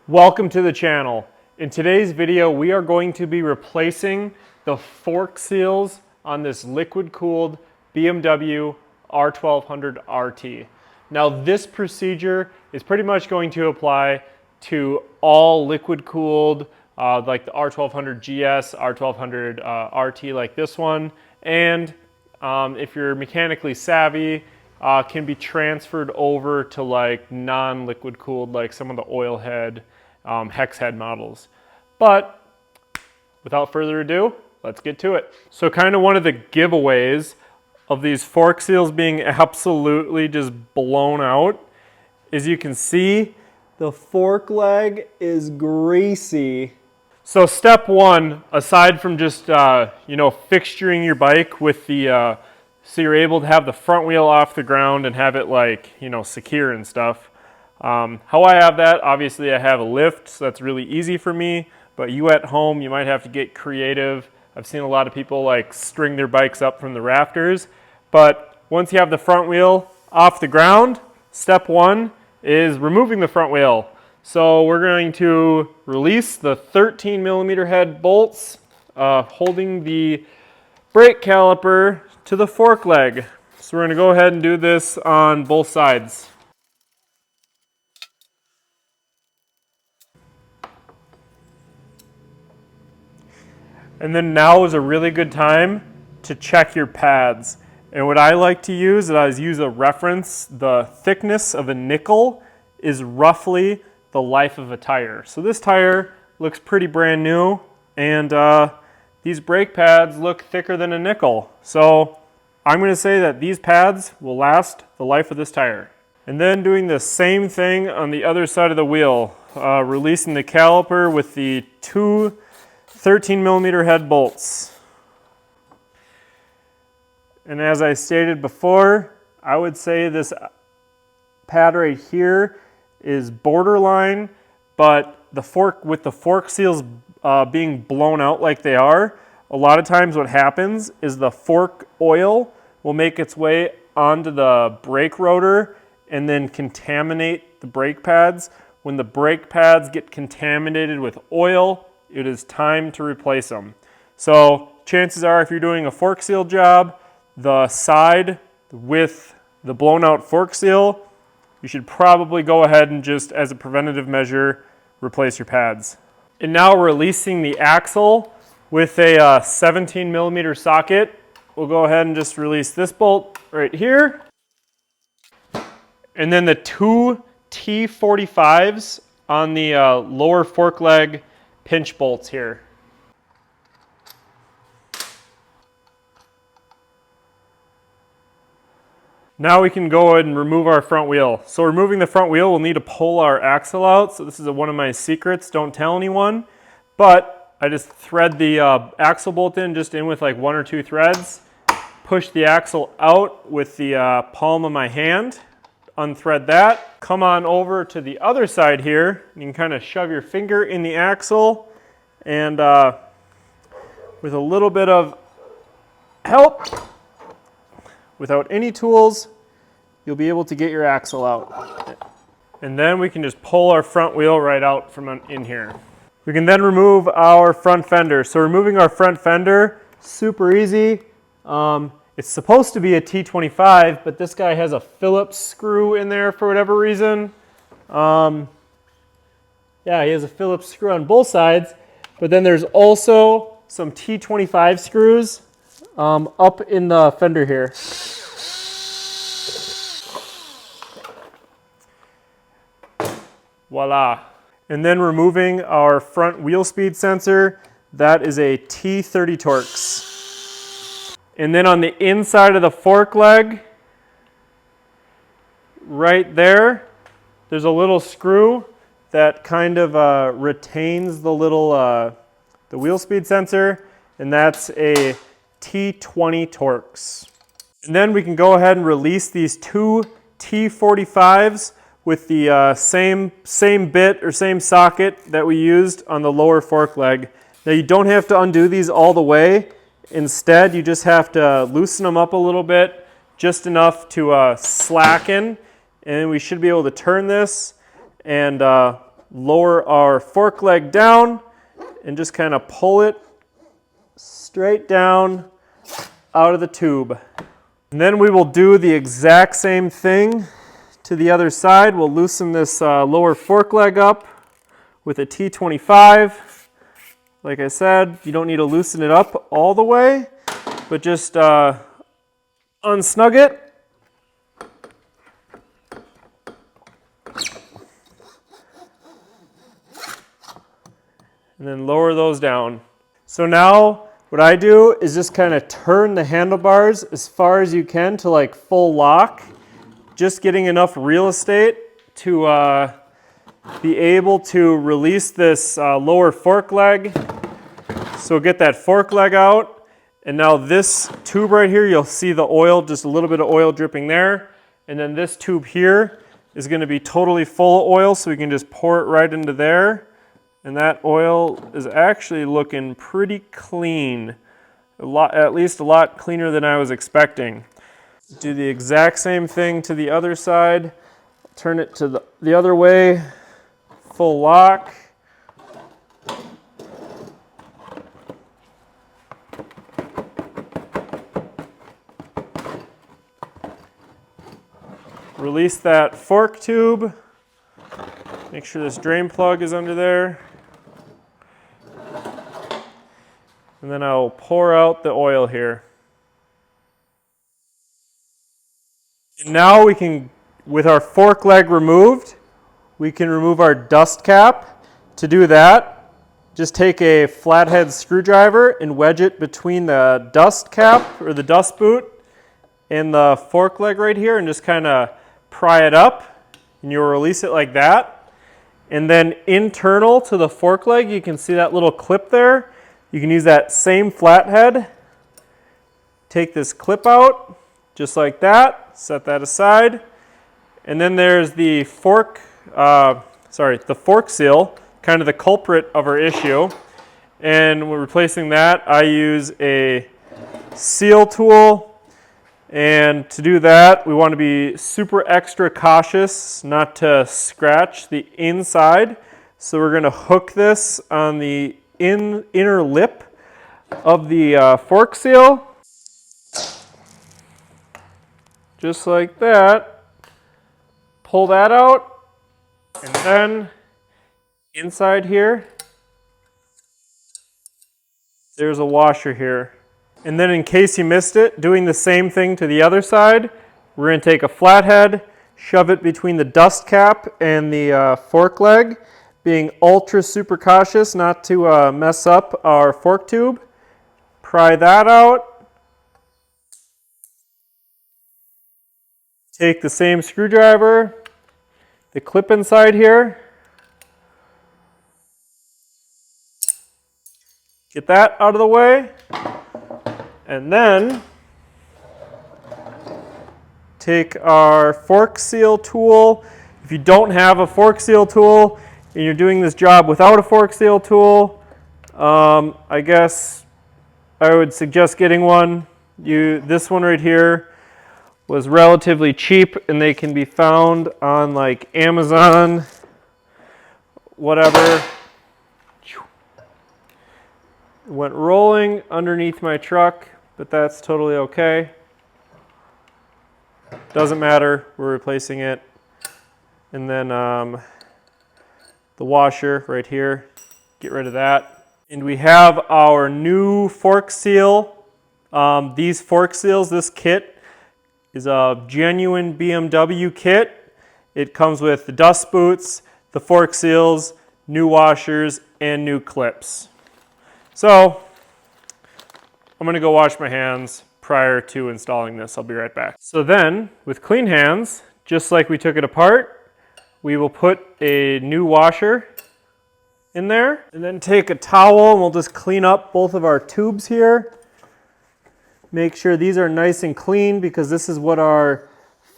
Welcome to the channel. In today's video, we are going to be replacing the fork seals on this liquid-cooled BMW R1200RT. Now, this procedure is pretty much going to apply to all liquid-cooled, like the R1200GS, R1200RT like this one, and if you're mechanically savvy, can be transferred over to like non-liquid cooled, like some of the oil head, hex head models. But without further ado, let's get to it. So kind of one of the giveaways of these fork seals being absolutely just blown out is you can see the fork leg is greasy. So step one, aside from just fixturing your bike with the so you're able to have the front wheel off the ground and have it like, secure and stuff. How I have that, obviously I have a lift, so that's really easy for me, but you at home, you might have to get creative. I've seen a lot of people like string their bikes up from the rafters, but once you have the front wheel off the ground, step one is removing the front wheel. So we're going to release the 13mm head bolts holding the brake caliper to the fork leg. So we're going to go ahead and do this on both sides. And then now is a really good time to check your pads. And what I like to use is use a reference. The thickness of a nickel is roughly the life of a tire. So this tire looks pretty brand new, and these brake pads look thicker than a nickel. So I'm going to say that these pads will last the life of this tire. And then doing the same thing on the other side of the wheel, releasing the caliper with the two 13mm head bolts. And as I stated before, I would say this pad right here is borderline, but the fork seals being blown out like they are, a lot of times what happens is the fork oil will make its way onto the brake rotor and then contaminate the brake pads. When the brake pads get contaminated with oil, it is time to replace them. So chances are, if you're doing a fork seal job, the side with the blown out fork seal, you should probably go ahead and just, as a preventative measure, replace your pads. And now releasing the axle with a 17mm socket. We'll go ahead and just release this bolt right here. And then the two T45s on the lower fork leg pinch bolts here. Now we can go ahead and remove our front wheel. So removing the front wheel, we'll need to pull our axle out. So this is one of my secrets, don't tell anyone. But I just thread the axle bolt in with like one or two threads, push the axle out with the palm of my hand, unthread that, come on over to the other side here. You can kind of shove your finger in the axle, and with a little bit of help, without any tools, you'll be able to get your axle out. And then we can just pull our front wheel right out from in here. We can then remove our front fender. So removing our front fender, super easy. It's supposed to be a T25, but this guy has a Phillips screw in there for whatever reason. Yeah, he has a Phillips screw on both sides, but then there's also some T25 screws up in the fender here. Voila. And then removing our front wheel speed sensor, that is a T30 Torx. And then on the inside of the fork leg, right there, there's a little screw that kind of retains the little the wheel speed sensor, and that's a T20 Torx. And then we can go ahead and release these two T45s with the same bit or same socket that we used on the lower fork leg. Now you don't have to undo these all the way. Instead, you just have to loosen them up a little bit, just enough to slacken, and we should be able to turn this and lower our fork leg down and just kind of pull it straight down out of the tube. And then we will do the exact same thing to the other side. We'll loosen this lower fork leg up with a T25. Like I said, you don't need to loosen it up all the way, but just unsnug it. And then lower those down. So now what I do is just kind of turn the handlebars as far as you can to like full lock, just getting enough real estate to be able to release this lower fork leg. So get that fork leg out, and now this tube right here, you'll see the oil, just a little bit of oil dripping there, and then this tube here is going to be totally full of oil, so we can just pour it right into there. And that oil is actually looking pretty clean, at least a lot cleaner than I was expecting. Do the exact same thing to the other side. Turn it to the other way, full lock. Release that fork tube. Make sure this drain plug is under there. And then I'll pour out the oil here. And now we can, with our fork leg removed, we can remove our dust cap. To do that, just take a flathead screwdriver and wedge it between the dust cap or the dust boot and the fork leg right here, and just kind of pry it up, and you'll release it like that. And then internal to the fork leg, you can see that little clip there. You can use that same flathead. Take this clip out, just like that. Set that aside. And then there's the fork seal, kind of the culprit of our issue. And when replacing that, I use a seal tool. And to do that, we want to be super extra cautious not to scratch the inside. So we're going to hook this on the inner lip of the fork seal. Just like that. Pull that out. And then inside here, there's a washer here. And then in case you missed it, doing the same thing to the other side, we're going to take a flathead, shove it between the dust cap and the fork leg, being ultra super cautious not to mess up our fork tube. Pry that out. Take the same screwdriver, the clip inside here. Get that out of the way. And then take our fork seal tool. If you don't have a fork seal tool and you're doing this job without a fork seal tool, I guess I would suggest getting one. This one right here was relatively cheap, and they can be found on like Amazon, whatever. Went rolling underneath my truck, but that's totally okay. Doesn't matter, we're replacing it. And then the washer right here, get rid of that. And we have our new fork seal. These fork seals, this kit is a genuine BMW kit. It comes with the dust boots, the fork seals, new washers, and new clips. So I'm going to go wash my hands prior to installing this. I'll be right back. So then, with clean hands, just like we took it apart, we will put a new washer in there, and then take a towel and we'll just clean up both of our tubes here. Make sure these are nice and clean, because this is what our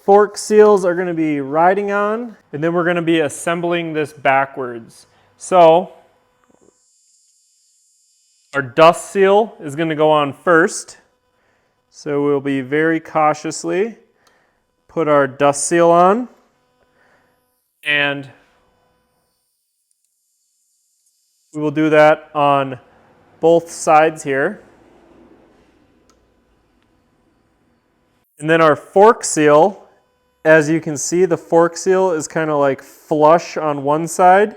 fork seals are going to be riding on. And then we're going to be assembling this backwards. So our dust seal is going to go on first. So we'll be very cautiously put our dust seal on. And We will do that on both sides here. And then our fork seal, as you can see, the fork seal is kind of like flush on one side.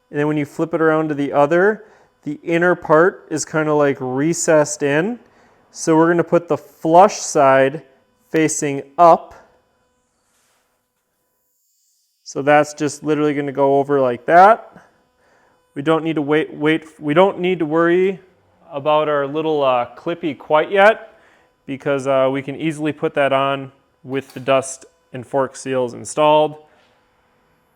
And then when you flip it around to the other, the inner part is kind of like recessed in. So we're going to put the flush side facing up. So that's just literally going to go over like that. We don't need to we don't need to worry about our little clippy quite yet, because we can easily put that on with the dust and fork seals installed.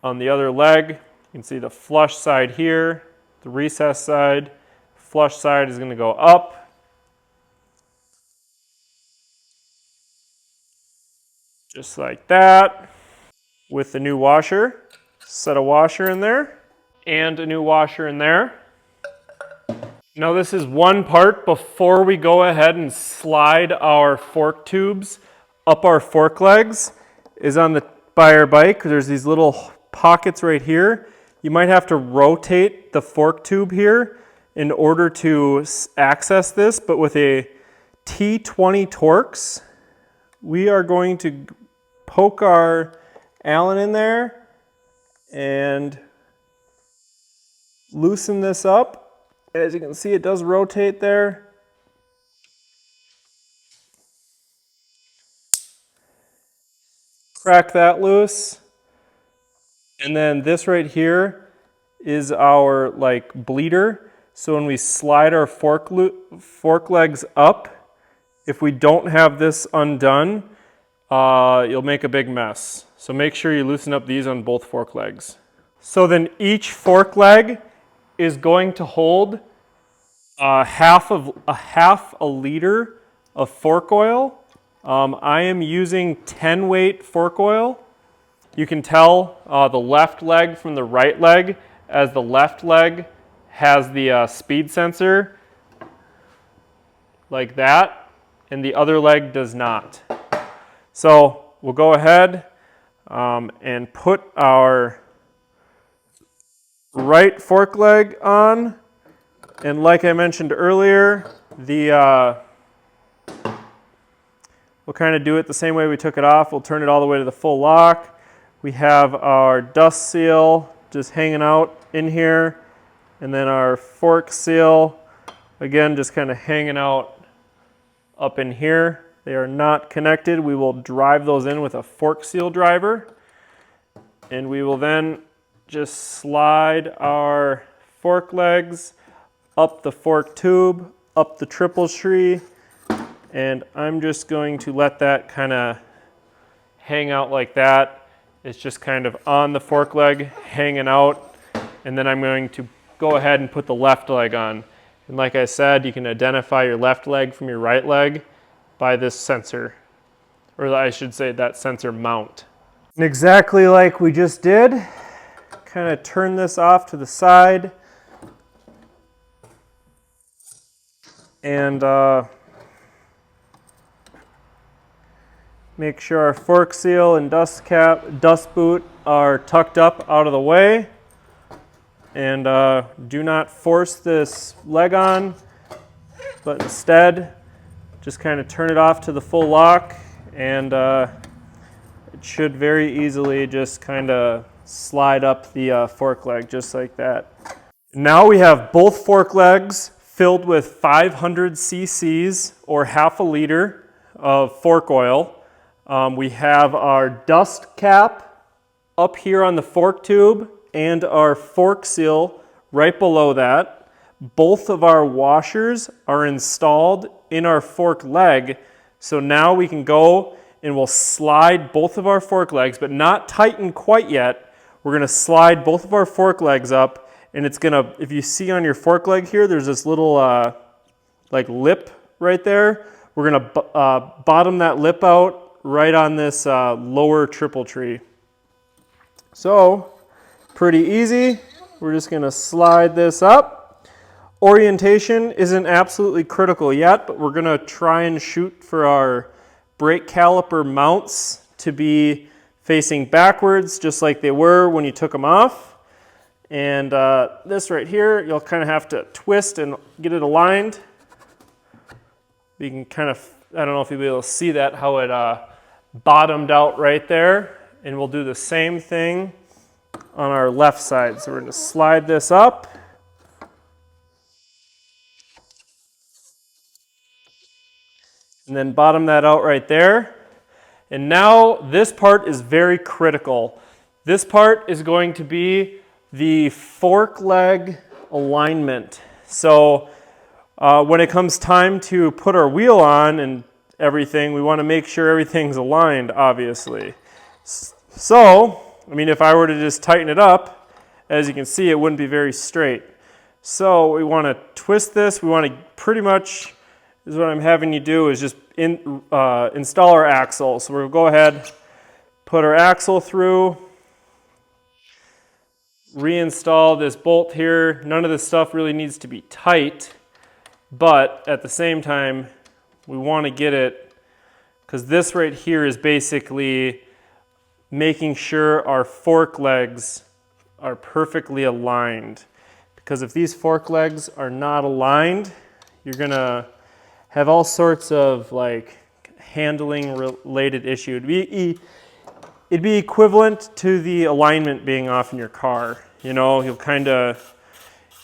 On the other leg, you can see the flush side here, the recessed side. Flush side is going to go up. Just like that. With the new washer, set a washer in there, and a new washer in there. Now this is one part before we go ahead and slide our fork tubes up our fork legs is by our bike. There's these little pockets right here. You might have to rotate the fork tube here in order to access this, but with a T20 Torx, we are going to poke our Allen in there and loosen this up. As you can see, it does rotate there. Crack that loose. And then this right here is our like bleeder. So when we slide our fork legs up, if we don't have this undone, you'll make a big mess. So make sure you loosen up these on both fork legs. So then each fork leg is going to hold half a liter of fork oil. I am using 10 weight fork oil. You can tell the left leg from the right leg, as the left leg has the speed sensor like that, and the other leg does not. So we'll go ahead and put our right fork leg on, and like I mentioned earlier, we'll kind of do it the same way we took it off. We'll turn it all the way to the full lock. We have our dust seal just hanging out in here, and then our fork seal, again, just kind of hanging out up in here. They are not connected. We will drive those in with a fork seal driver, and we will then just slide our fork legs up the fork tube, up the triple tree, and I'm just going to let that kind of hang out like that. It's just kind of on the fork leg, hanging out, and then I'm going to go ahead and put the left leg on. And like I said, you can identify your left leg from your right leg by this sensor, or I should say that sensor mount. And exactly like we just did, kind of turn this off to the side, and make sure our fork seal and dust boot are tucked up out of the way. And do not force this leg on, but instead just kind of turn it off to the full lock, and it should very easily just kind of slide up the fork leg just like that. Now we have both fork legs filled with 500 cc's or half a liter of fork oil. We have our dust cap up here on the fork tube and our fork seal right below that. Both of our washers are installed in our fork leg, so now we can go and we'll slide both of our fork legs, but not tighten quite yet. We're going to slide both of our fork legs up, and it's going to, if you see on your fork leg here, there's this little like lip right there. We're going to bottom that lip out right on this lower triple tree. So pretty easy. We're just going to slide this up. Orientation isn't absolutely critical yet, but we're going to try and shoot for our brake caliper mounts to be facing backwards, just like they were when you took them off. And this right here, you'll kind of have to twist and get it aligned. You can kind of, I don't know if you'll be able to see that, how it bottomed out right there. And we'll do the same thing on our left side. So we're going to slide this up. And then bottom that out right there. And now this part is very critical. This part is going to be the fork leg alignment. So when it comes time to put our wheel on and everything, we want to make sure everything's aligned, obviously. So, I mean, if I were to just tighten it up, as you can see, it wouldn't be very straight. So we want to twist this. We want to pretty much, is what I'm having you do, is just install our axle. So we'll go ahead, put our axle through, reinstall this bolt here. None of this stuff really needs to be tight, but at the same time, we want to get it, because this right here is basically making sure our fork legs are perfectly aligned. Because if these fork legs are not aligned, you're going to have all sorts of like handling related issue. It'd be equivalent to the alignment being off in your car. You know,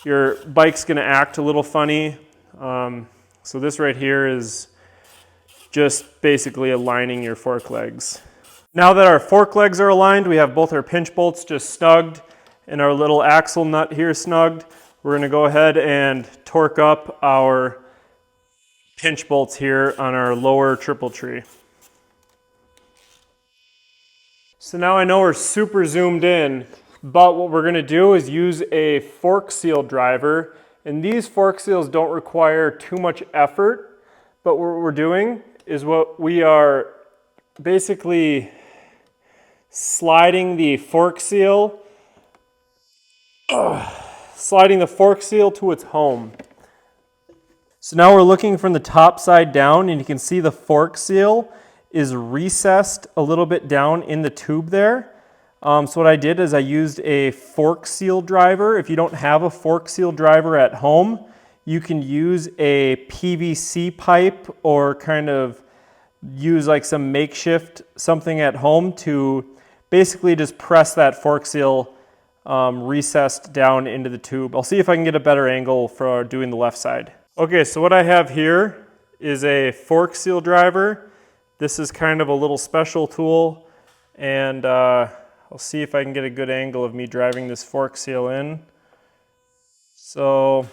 your bike's going to act a little funny. So this right here is just basically aligning your fork legs. Now that our fork legs are aligned, we have both our pinch bolts just snugged and our little axle nut here snugged. We're going to go ahead and torque up our pinch bolts here on our lower triple tree. So now I know we're super zoomed in, but what we're going to do is use a fork seal driver. And these fork seals don't require too much effort, but what we're doing is we are basically sliding the fork seal to its home. So now we're looking from the top side down, and you can see the fork seal is recessed a little bit down in the tube there. So what I did is I used a fork seal driver. If you don't have a fork seal driver at home, you can use a PVC pipe or kind of use like some makeshift something at home to basically just press that fork seal recessed down into the tube. I'll see if I can get a better angle for doing the left side. Okay, so what I have here is a fork seal driver. This is kind of a little special tool, and I'll see if I can get a good angle of me driving this fork seal in. So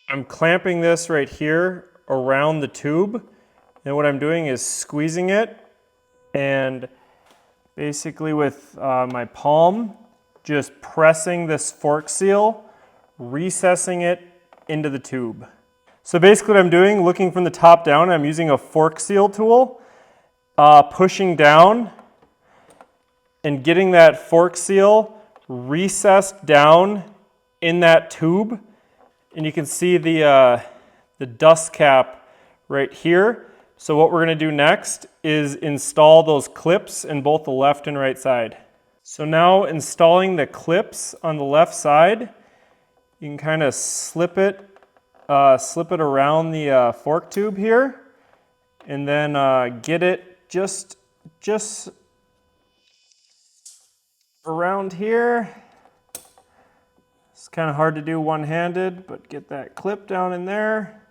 I'm clamping this right here around the tube, and what I'm doing is squeezing it, and basically with my palm, just pressing this fork seal, recessing it into the tube. So basically what I'm doing, looking from the top down, I'm using a fork seal tool, pushing down and getting that fork seal recessed down in that tube. And you can see the dust cap right here. So what we're going to do next is install those clips in both the left and right side. So now installing the clips on the left side, you can kind of slip it around the fork tube here, and then get it just around here. It's kind of hard to do one-handed, but get that clip down in there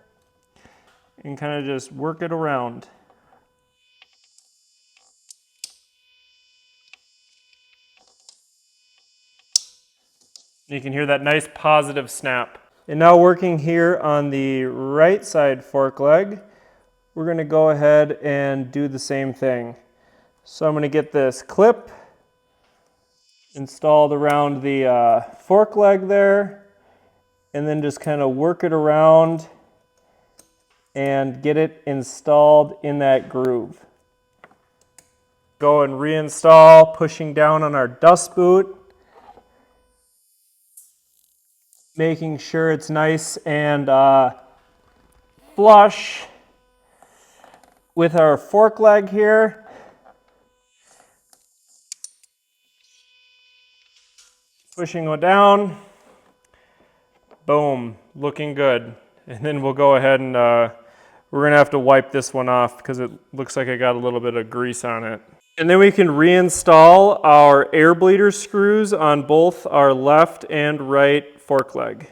and kind of just work it around. You can hear that nice positive snap. And now working here on the right side fork leg, we're going to go ahead and do the same thing. So I'm going to get this clip installed around the fork leg there, and then just kind of work it around and get it installed in that groove. Go and reinstall, pushing down on our dust boot, making sure it's nice and flush with our fork leg here. Pushing it down. Boom, looking good. And then we'll go ahead and we're gonna have to wipe this one off because it looks like I got a little bit of grease on it. And then we can reinstall our air bleeder screws on both our left and right fork leg.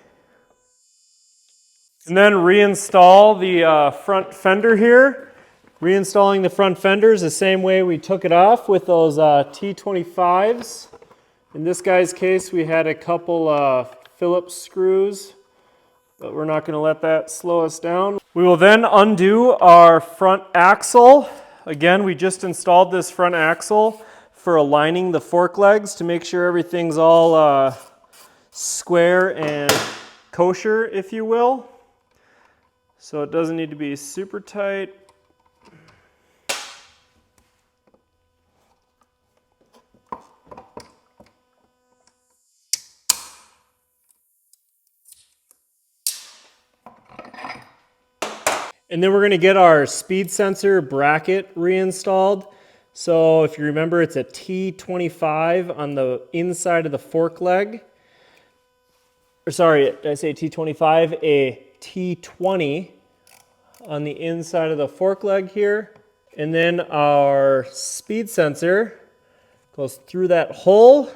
And then reinstall the front fender here. Reinstalling the front fender is the same way we took it off with those T25s. In this guy's case, we had a couple Phillips screws, but we're not going to let that slow us down. We will then undo our front axle. Again, we just installed this front axle for aligning the fork legs to make sure everything's all square and kosher, if you will. So it doesn't need to be super tight. And then we're going to get our speed sensor bracket reinstalled. So if you remember, it's a T25 on the inside of the fork leg. Or sorry, did I say T25? A T20 on the inside of the fork leg here. And then our speed sensor goes through that hole.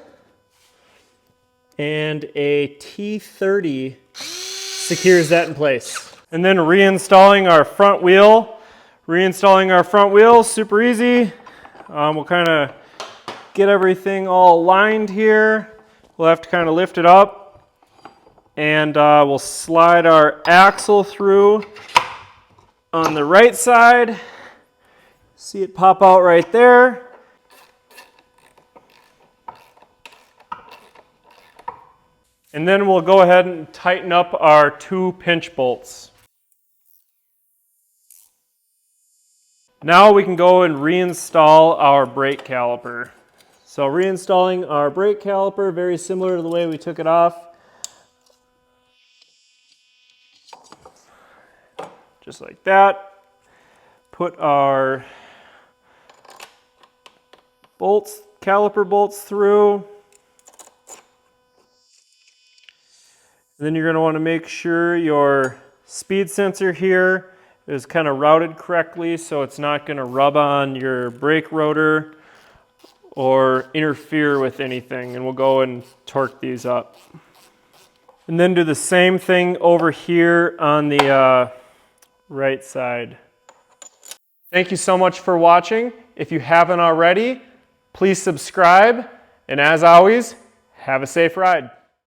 And a T30 secures that in place. And then reinstalling our front wheel. Reinstalling our front wheel, super easy. We'll kind of get everything all aligned here. We'll have to kind of lift it up. And we'll slide our axle through on the right side. See it pop out right there. And then we'll go ahead and tighten up our 2 pinch bolts. Now we can go and reinstall our brake caliper. So reinstalling our brake caliper, very similar to the way we took it off. Just like that. Put our bolts, caliper bolts through. And then you're going to want to make sure your speed sensor here is kind of routed correctly so it's not going to rub on your brake rotor or interfere with anything. And we'll go and torque these up. And then do the same thing over here on the right side. Thank you so much for watching. If you haven't already, please subscribe. And as always, have a safe ride.